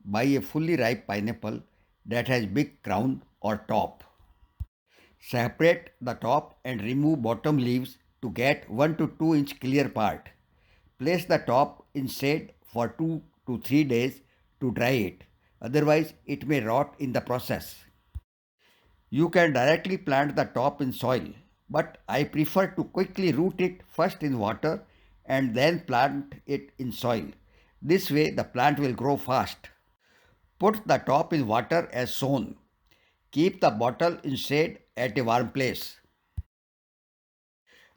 buy a fully ripe pineapple that has big crown or top. Separate the top and remove bottom leaves to get 1 to 2 inch clear part. Place the top in shade for 2 to 3 days to dry it. Otherwise, it may rot in the process. You can directly plant the top in soil, but I prefer to quickly root it first in water and then plant it in soil. This way, the plant will grow fast. Put the top in water as shown. Keep the bottle in shade at a warm place.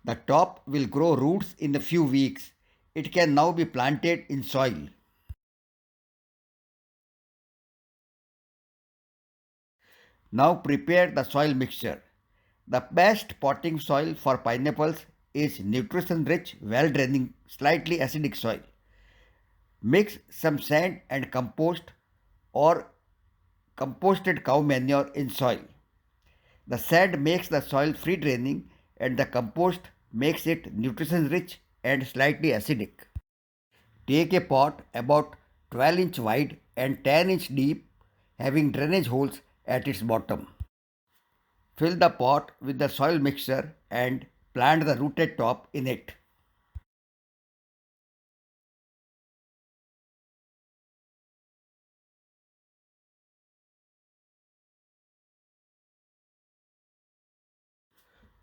The top will grow roots in a few weeks. It can now be planted in soil. Now prepare the soil mixture. The best potting soil for pineapples is nutrition rich, well draining, slightly acidic soil. Mix some sand and compost or composted cow manure in soil. The sand makes the soil free draining and the compost makes it nutrition rich and slightly acidic. Take a pot about 12-inch wide and 10-inch deep, having drainage holes at its bottom. Fill the pot with the soil mixture and plant the rooted top in it.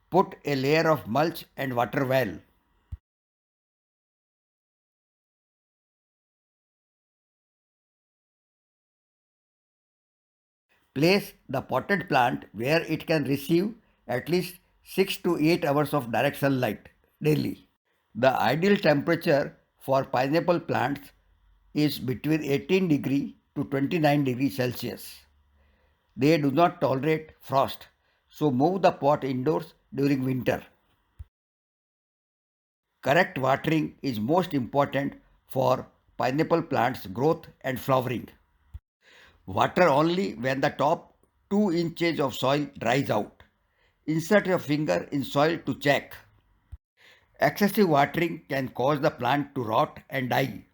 Put a layer of mulch and water well. Place the potted plant where it can receive at least 6 to 8 hours of direct sunlight daily. The ideal temperature for pineapple plants is between 18 to 29 Celsius. They do not tolerate frost, so move the pot indoors during winter. Correct watering is most important for pineapple plants' growth and flowering. Water only when the top 2 inches of soil dries out. Insert your finger in soil to check. Excessive watering can cause the plant to rot and die.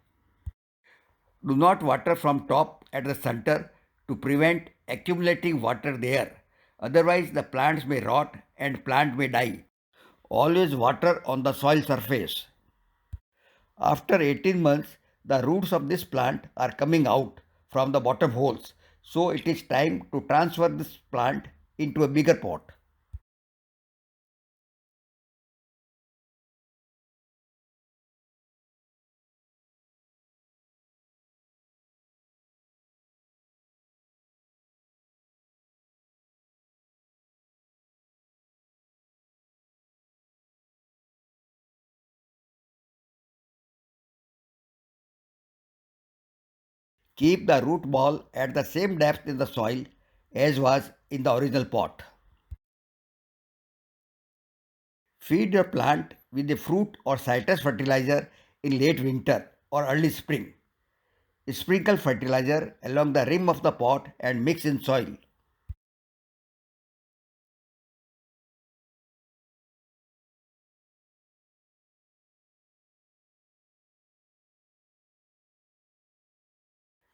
Do not water from top at the center to prevent accumulating water there. Otherwise, the plants may rot and plant may die. Always water on the soil surface. After 18 months, the roots of this plant are coming out from the bottom holes. So it is time to transfer this plant into a bigger pot. Keep the root ball at the same depth in the soil as was in the original pot. Feed your plant with a fruit or citrus fertilizer in late winter or early spring. Sprinkle fertilizer along the rim of the pot and mix in soil.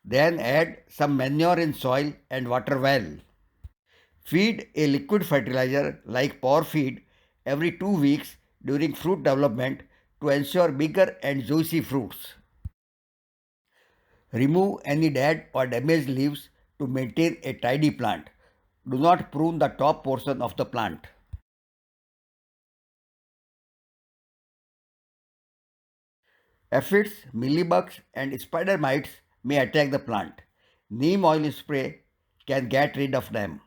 Then add some manure in soil and water well. Feed a liquid fertilizer like power feed every 2 weeks during fruit development to ensure bigger and juicy fruits. Remove any dead or damaged leaves to maintain a tidy plant. Do not prune the top portion of the plant. Aphids, mealybugs, and spider mites may attack the plant. Neem oil spray can get rid of them.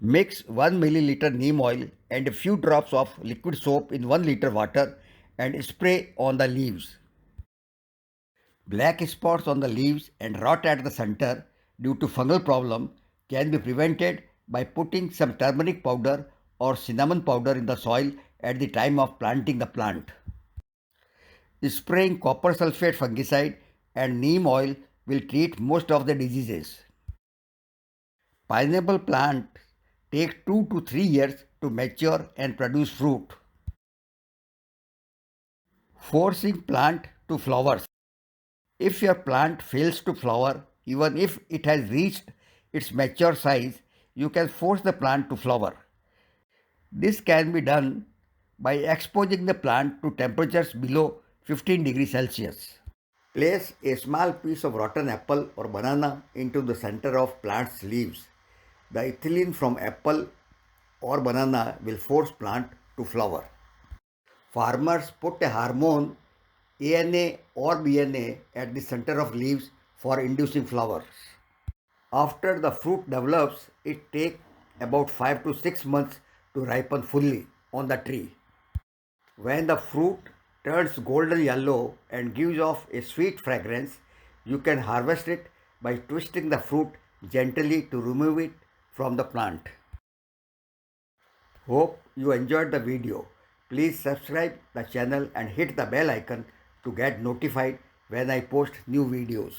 Mix 1 milliliter neem oil and a few drops of liquid soap in 1 liter water and spray on the leaves. Black spots on the leaves and rot at the center due to fungal problem can be prevented by putting some turmeric powder or cinnamon powder in the soil at the time of planting the plant. Spraying copper sulfate fungicide and neem oil will treat most of the diseases. Pineapple plants take 2 to 3 years to mature and produce fruit. Forcing plant to flowers. If your plant fails to flower, even if it has reached its mature size, you can force the plant to flower. This can be done by exposing the plant to temperatures below 15 degrees Celsius. Place a small piece of rotten apple or banana into the center of plant's leaves. The ethylene from apple or banana will force plant to flower. Farmers put a hormone ANA or BNA at the center of leaves for inducing flowers. After the fruit develops, it takes about 5 to 6 months to ripen fully on the tree. When the fruit turns golden yellow and gives off a sweet fragrance, you can harvest it by twisting the fruit gently to remove it from the plant. Hope you enjoyed the video. Please subscribe the channel and hit the bell icon to get notified when I post new videos.